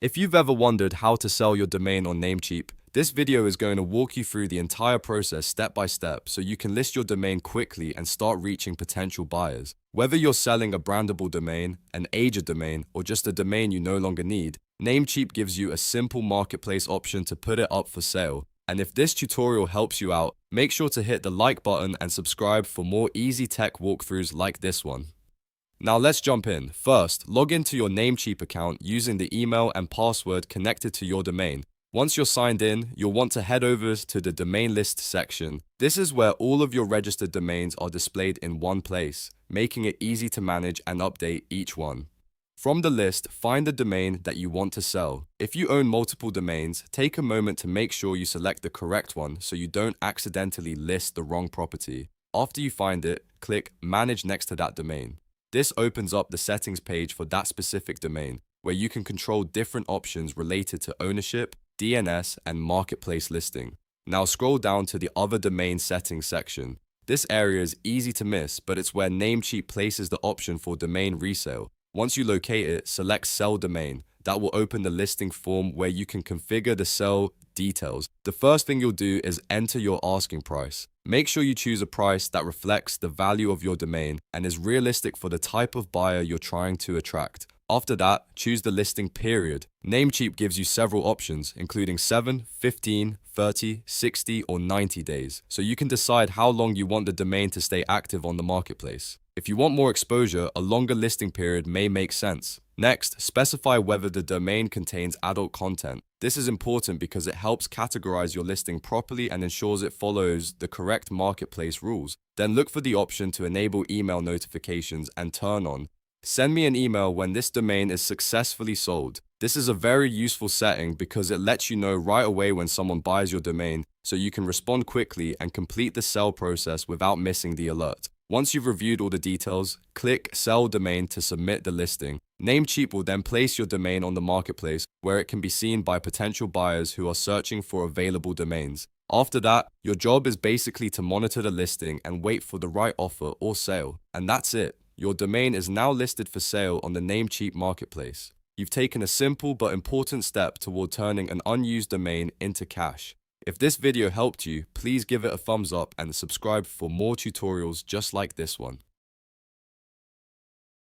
If you've ever wondered how to sell your domain on Namecheap, this video is going to walk you through the entire process step by step so you can list your domain quickly and start reaching potential buyers. Whether you're selling a brandable domain, an aged domain, or just a domain you no longer need, Namecheap gives you a simple marketplace option to put it up for sale. And if this tutorial helps you out, make sure to hit the like button and subscribe for more easy tech walkthroughs like this one. Now let's jump in. First, log into your Namecheap account using the email and password connected to your domain. Once you're signed in, you'll want to head over to the domain list section. This is where all of your registered domains are displayed in one place, making it easy to manage and update each one. From the list, find the domain that you want to sell. If you own multiple domains, take a moment to make sure you select the correct one so you don't accidentally list the wrong property. After you find it, click Manage next to that domain. This opens up the settings page for that specific domain, where you can control different options related to ownership, DNS, and marketplace listing. Now scroll down to the Other Domain Settings section. This area is easy to miss, but it's where Namecheap places the option for domain resale. Once you locate it, select Sell Domain. That will open the listing form where you can configure the sell details. The first thing you'll do is enter your asking price. Make sure you choose a price that reflects the value of your domain and is realistic for the type of buyer you're trying to attract. After that, choose the listing period. Namecheap gives you several options, including 7, 15, 30, 60, or 90 days, so you can decide how long you want the domain to stay active on the marketplace. If you want more exposure, a longer listing period may make sense. Next, specify whether the domain contains adult content. This is important because it helps categorize your listing properly and ensures it follows the correct marketplace rules. Then look for the option to enable email notifications and turn on Send me an email when this domain is successfully sold. This is a very useful setting because it lets you know right away when someone buys your domain, so you can respond quickly and complete the sell process without missing the alert. Once you've reviewed all the details, click Sell Domain to submit the listing. Namecheap will then place your domain on the marketplace where it can be seen by potential buyers who are searching for available domains. After that, your job is basically to monitor the listing and wait for the right offer or sale. And that's it. Your domain is now listed for sale on the Namecheap marketplace. You've taken a simple but important step toward turning an unused domain into cash. If this video helped you, please give it a thumbs up and subscribe for more tutorials just like this one.